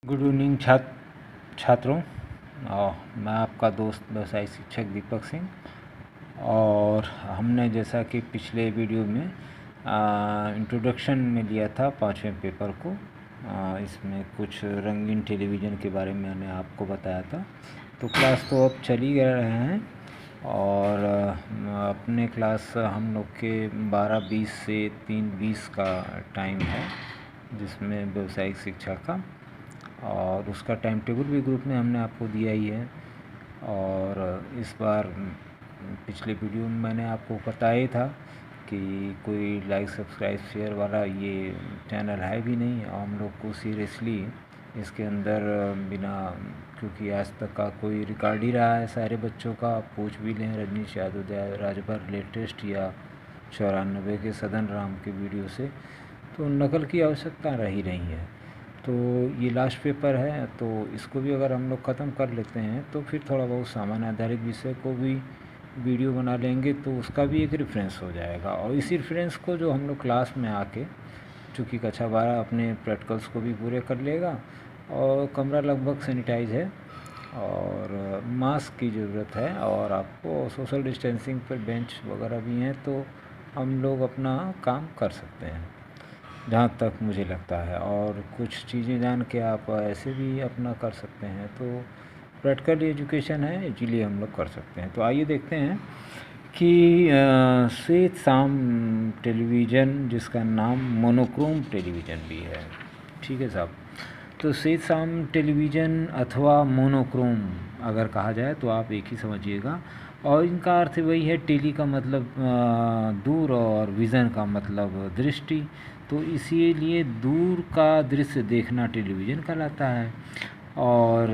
Good evening छात्रों। मैं आपका दोस्त व्यवसाय शिक्षक दीपक सिंह। और हमने जैसा कि पिछले वीडियो में इंट्रोडक्शन में लिया था 5वें पेपर को, इसमें कुछ रंगीन टेलीविज़न के बारे में मैंने आपको बताया था। तो क्लास तो अब चल ही रहे हैं और अपने क्लास हम लोग के 12:20 से 3:20 का टाइम है, जिसमें व्यवसायिक शिक्षा का, और उसका टाइम टेबल भी ग्रुप में हमने आपको दिया ही है। और इस बार पिछले वीडियो में मैंने आपको बताया था कि कोई लाइक सब्सक्राइब शेयर वाला ये चैनल है भी नहीं, और हम लोग को सीरियसली इसके अंदर बिना, क्योंकि आज तक का कोई रिकॉर्ड ही रहा है सारे बच्चों का, आप पूछ भी लें रजनीश यादव राजभर लेटेस्ट या 94 के सदन राम के वीडियो से, तो नकल की आवश्यकता रही नहीं है। तो ये लास्ट पेपर है, तो इसको भी अगर हम लोग ख़त्म कर लेते हैं तो फिर थोड़ा बहुत सामान्य आधारित विषय को भी वीडियो बना लेंगे, तो उसका भी एक रेफरेंस हो जाएगा। और इसी रेफरेंस को जो हम लोग क्लास में आके, चूँकि कक्षा 12 अपने प्रैक्टिकल्स को भी पूरे कर लेगा, और कमरा लगभग सैनिटाइज है और मास्क की ज़रूरत है, और आपको सोशल डिस्टेंसिंग पर बेंच वगैरह भी हैं, तो हम लोग अपना काम कर सकते हैं जहाँ तक मुझे लगता है। और कुछ चीज़ें जान के आप ऐसे भी अपना कर सकते हैं, तो प्रैक्टिकल एजुकेशन है, इसीलिए हम लोग कर सकते हैं। तो आइए देखते हैं कि श्वेत शाम टेलीविज़न, जिसका नाम मोनोक्रोम टेलीविज़न भी है, ठीक है साहब। तो श्वेत शाम टेलीविज़न अथवा मोनोक्रोम अगर कहा जाए तो आप एक ही समझिएगा, और इनका अर्थ वही है। टेली का मतलब दूर और विज़न का मतलब दृष्टि, तो इसीलिए दूर का दृश्य देखना टेलीविज़न कहलाता है। और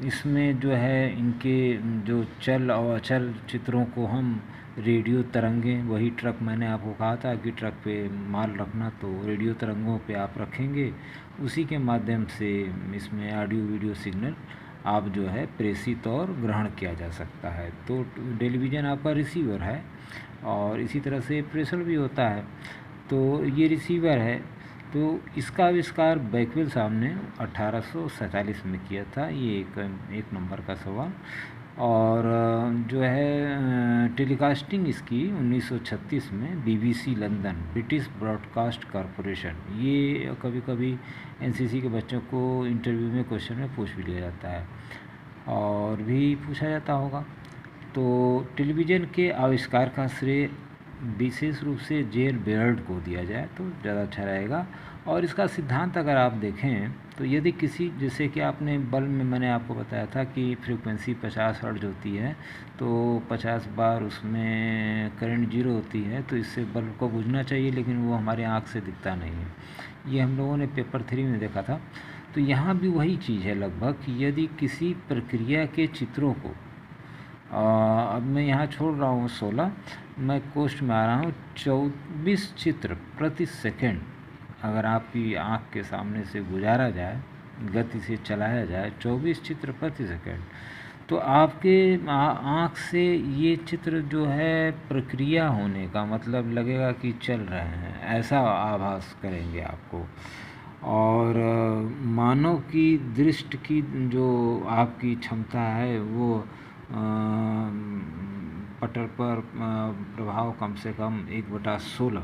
इसमें जो है इनके जो चल और अचल चित्रों को हम रेडियो तरंगें, वही ट्रक मैंने आपको कहा था कि ट्रक पे माल रखना, तो रेडियो तरंगों पे आप रखेंगे, उसी के माध्यम से इसमें ऑडियो वीडियो सिग्नल आप जो है प्रेषित और ग्रहण किया जा सकता है। तो टेलीविज़न आपका रिसीवर है, और इसी तरह से प्रेषण भी होता है। तो ये रिसीवर है, तो इसका आविष्कार बैकवेल साहब ने 1847 में किया था। ये एक नंबर का सवाल। और जो है टेलीकास्टिंग इसकी 1936 में BBC London, British broadcast corporation, ये कभी कभी NCC के बच्चों को इंटरव्यू में क्वेश्चन में पूछ भी लिया जाता है, और भी पूछा जाता होगा। तो टेलीविज़न के आविष्कार का श्रेय विशेष रूप से जेल बेयर्ड को दिया जाए तो ज़्यादा अच्छा रहेगा। और इसका सिद्धांत अगर आप देखें तो यदि किसी, जैसे कि आपने बल्ब में मैंने आपको बताया था कि फ्रीक्वेंसी 50 हर्ट्ज होती है, तो 50 बार उसमें करंट 0 होती है, तो इससे बल्ब को बुझना चाहिए, लेकिन वो हमारे आँख से दिखता नहीं है। ये हम लोगों ने पेपर 3 में देखा था। तो यहाँ भी वही चीज़ है लगभग, कि यदि किसी प्रक्रिया के चित्रों को, अब मैं यहाँ छोड़ रहा हूँ 16, मैं कोष्ठ में आ रहा हूँ, 24 चित्र प्रति सेकंड अगर आपकी आँख के सामने से गुजारा जाए, गति से चलाया जाए 24 चित्र प्रति सेकंड, तो आपके आँख से ये चित्र जो है प्रक्रिया होने का मतलब लगेगा कि चल रहे हैं, ऐसा आभास करेंगे आपको। और मानव की दृष्टि की जो आपकी क्षमता है, वो पटल पर प्रभाव कम से कम 1/16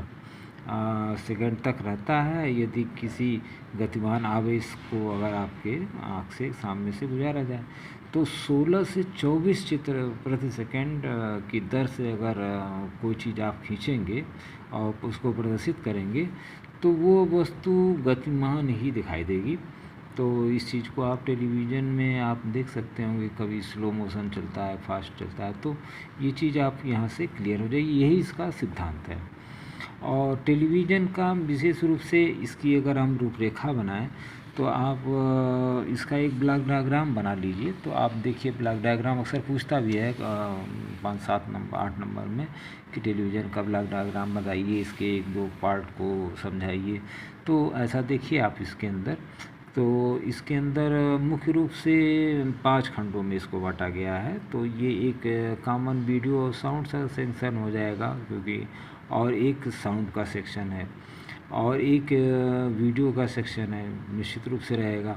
सेकंड तक रहता है, यदि किसी गतिमान आवेश को अगर आपके आँख से सामने से गुजारा जाए। तो 16 से 24 चित्र प्रति सेकंड की दर से अगर कोई चीज़ आप खींचेंगे और उसको प्रदर्शित करेंगे, तो वो वस्तु गतिमान ही दिखाई देगी। तो इस चीज़ को आप टेलीविज़न में आप देख सकते होंगे, कभी स्लो मोशन चलता है, फास्ट चलता है, तो ये चीज़ आप यहाँ से क्लियर हो जाएगी। यही इसका सिद्धांत है। और टेलीविज़न का विशेष रूप से इसकी अगर हम रूपरेखा बनाएं, तो आप इसका एक ब्लॉक डायग्राम बना लीजिए। तो आप देखिए, ब्लॉक डायग्राम अक्सर पूछता भी है 5, 7 नंबर, 8 नंबर में, कि टेलीविज़न का ब्लॉक डायग्राम बताइए, इसके 1-2 पार्ट को समझाइए। तो ऐसा देखिए आप इसके अंदर, तो इसके अंदर मुख्य रूप से 5 खंडों में इसको बांटा गया है। तो ये एक कॉमन वीडियो और साउंड सेक्शन हो जाएगा, क्योंकि और एक साउंड का सेक्शन है। और एक वीडियो का सेक्शन है, निश्चित रूप से रहेगा।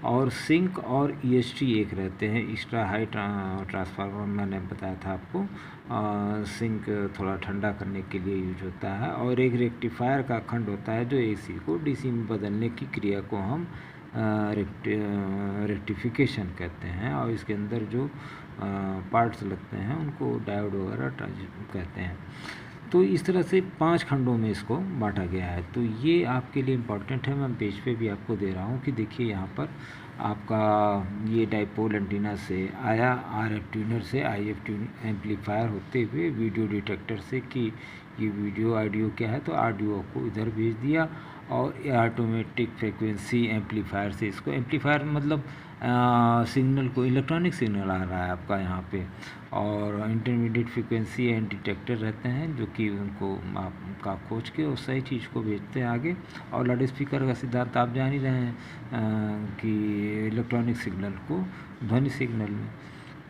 और सिंक और EST एक रहते हैं, एक्स्ट्रा हाई ट्रांसफार्मर मैंने बताया था आपको। सिंक थोड़ा ठंडा करने के लिए यूज होता है, और एक रेक्टिफायर का खंड होता है जो AC को DC में बदलने की क्रिया को हम रेक्टिफिकेशन कहते हैं, और इसके अंदर जो पार्ट्स लगते हैं उनको डायोड वगैरह कहते हैं। तो इस तरह से 5 खंडों में इसको बांटा गया है। तो ये आपके लिए इम्पॉर्टेंट है, मैं पेज पे भी आपको दे रहा हूँ कि देखिए यहाँ पर आपका ये डाइपोल एंटीना से आया, RF ट्यूनर से IF ट्यून एम्पलीफायर होते हुए वीडियो डिटेक्टर से कि ये वीडियो ऑडियो क्या है, तो ऑडियो को इधर भेज दिया, और ऑटोमेटिक फ्रिक्वेंसी एम्पलीफायर से इसको, एम्पलीफायर मतलब सिग्नल को, इलेक्ट्रॉनिक सिग्नल आ रहा है आपका यहाँ पे, और इंटरमीडिएट फ्रिक्वेंसी एंड डिटेक्टर रहते हैं जो कि उनको आपका खोज के उस सही चीज़ को भेजते हैं आगे। और लाउड स्पीकर का सिद्धांत आप जान ही रहे हैं कि इलेक्ट्रॉनिक सिग्नल को ध्वनि सिग्नल में,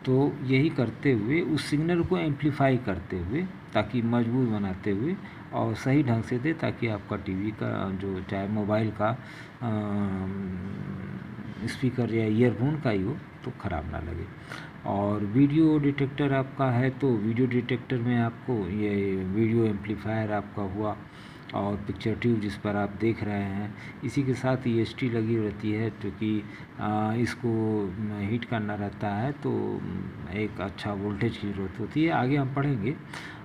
तो यही करते हुए उस सिग्नल को एम्पलीफाई करते हुए, ताकि मजबूत बनाते हुए और सही ढंग से दे, ताकि आपका टीवी का जो चाहे मोबाइल का स्पीकर या ईयरफोन का ही हो तो ख़राब ना लगे। और वीडियो डिटेक्टर आपका है, तो वीडियो डिटेक्टर में आपको ये वीडियो एम्पलीफायर आपका हुआ, और पिक्चर ट्यूब जिस पर आप देख रहे हैं, इसी के साथ EST लगी रहती है, क्योंकि इसको हीट करना रहता है, तो एक अच्छा वोल्टेज की ज़रूरत होती है, आगे हम पढ़ेंगे।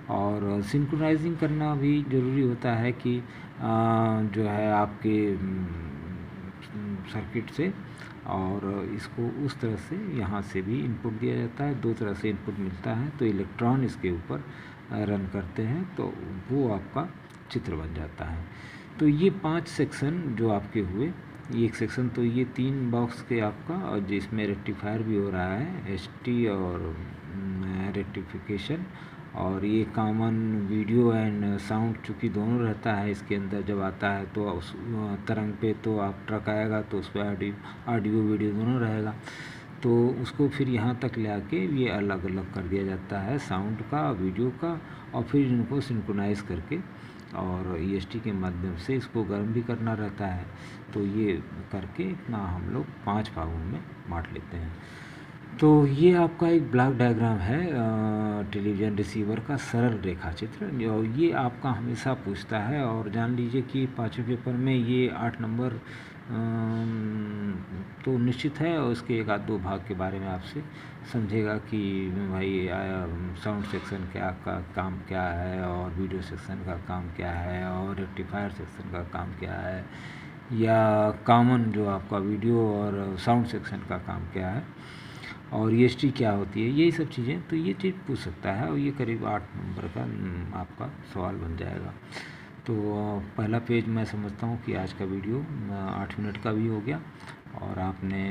और सिंक्रोनाइजिंग करना भी ज़रूरी होता है कि जो है आपके सर्किट से, और इसको उस तरह से यहाँ से भी इनपुट दिया जाता है, 2 तरह से इनपुट मिलता है, तो इलेक्ट्रॉन इसके ऊपर रन करते हैं, तो वो आपका चित्र बन जाता है। तो ये 5 सेक्शन जो आपके हुए, एक सेक्शन तो ये 3 बॉक्स के आपका, और जिसमें रेक्टिफायर भी हो रहा है, ST और रेक्टिफिकेशन, और ये कॉमन वीडियो एंड साउंड चूँकि दोनों रहता है इसके अंदर, जब आता है तो उस तरंग पे तो आप ट्रक आएगा तो उस पर ऑडियो वीडियो दोनों रहेगा, तो उसको फिर यहाँ तक ले आके ये अलग अलग कर दिया जाता है, साउंड का, वीडियो का, और फिर इनको सिंक्रोनाइज करके और EST के माध्यम से इसको गर्म भी करना रहता है। तो ये करके इतना हम लोग 5 भागों में बांट लेते हैं। तो ये आपका एक ब्लॉक डायग्राम है टेलीविज़न रिसीवर का सरल रेखा चित्र, और ये आपका हमेशा पूछता है। और जान लीजिए कि 5वें पेपर में ये 8 नंबर तो निश्चित है, और इसके 1-2 भाग के बारे में आपसे समझेगा कि भाई साउंड सेक्शन का काम क्या है, और वीडियो सेक्शन का काम क्या है, और रेक्टिफायर सेक्शन का काम क्या है, या कॉमन जो आपका वीडियो और साउंड सेक्शन का काम क्या है, और EST क्या होती है, यही सब चीज़ें, तो ये चीज़ पूछ सकता है, और ये करीब 8 नंबर का आपका सवाल बन जाएगा। तो पहला पेज मैं समझता हूँ कि आज का वीडियो 8 मिनट का भी हो गया, और आपने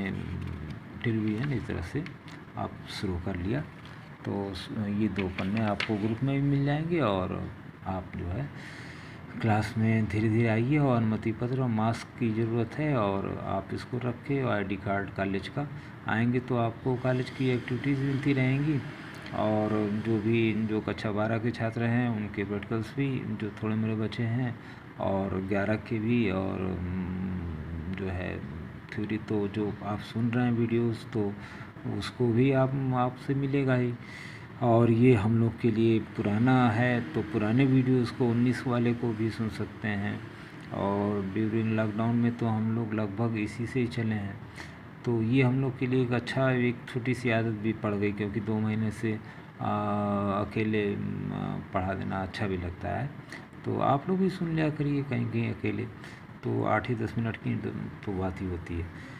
टेलीविज़न इस तरह से आप शुरू कर लिया। तो ये 2 पन्ने आपको ग्रुप में भी मिल जाएंगे, और आप जो है क्लास में धीरे धीरे आइए, और अनुमति पत्र और मास्क की ज़रूरत है, और आप इसको रखें, और ID कार्ड कॉलेज का आएंगे तो आपको कॉलेज की एक्टिविटीज़ मिलती रहेंगी, और जो कक्षा 12 के छात्र हैं उनके प्रैक्टिकल्स भी जो थोड़े मेरे बचे हैं, और 11 के भी, और जो है थ्योरी तो जो आप सुन रहे हैं वीडियोस, तो उसको भी आपसे मिलेगा ही। और ये हम लोग के लिए पुराना है, तो पुराने वीडियोस को 19 वाले को भी सुन सकते हैं, और ड्यूरिंग लॉकडाउन में तो हम लोग लगभग इसी से ही चले हैं, तो ये हम लोग के लिए एक छोटी सी आदत भी पड़ गई, क्योंकि 2 महीने से अकेले पढ़ा देना अच्छा भी लगता है, तो आप लोग भी सुन लिया करिए कहीं कहीं अकेले, तो 8 ही 10 मिनट की तो बात ही होती है।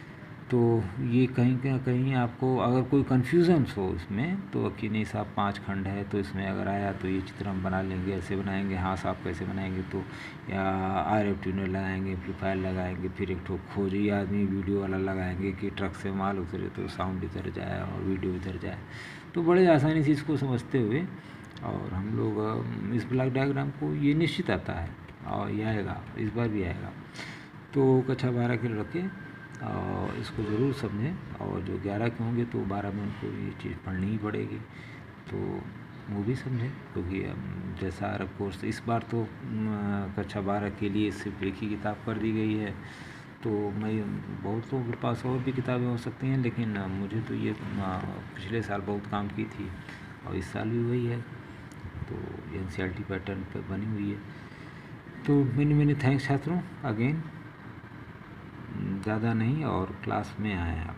तो ये कहीं ना कहीं आपको अगर कोई कन्फ्यूज़न हो इसमें, तो कि नहीं साहब 5 खंड है, तो इसमें अगर आया तो ये चित्र हम बना लेंगे, ऐसे बनाएंगे, हाँ साहब कैसे बनाएंगे, तो या RF ट्यूनर लगाएंगे, एम्पलीफायर लगाएंगे, फिर एक ठो खोजी आदमी वीडियो वाला लगाएंगे कि ट्रक से माल उतरे तो साउंड इधर जाए और वीडियो इधर जाए, तो बड़े आसानी से इसको समझते हुए, और हम लोग इस ब्लॉक डायग्राम को ये निश्चित आता है, और ये आएगा, इस बार भी आएगा, तो कक्षा 12 के लड़के और इसको ज़रूर समझें, और जो 11 के होंगे तो 12 में उनको ये चीज़ पढ़नी ही पड़ेगी। तो वो भी समझें, क्योंकि जैसा अरब कोर्स इस बार तो कक्षा 12 के लिए सिर्फ एक ही किताब कर दी गई है। तो मैं बहुत लोगों के पास और भी किताबें हो सकती हैं, लेकिन मुझे तो ये पिछले साल बहुत काम की थी और इस साल भी वही है। तो NCERT पैटर्न पे बनी हुई है। तो मैंने थैंक्स छात्रों अगेन, ज़्यादा नहीं, और क्लास में आए आप।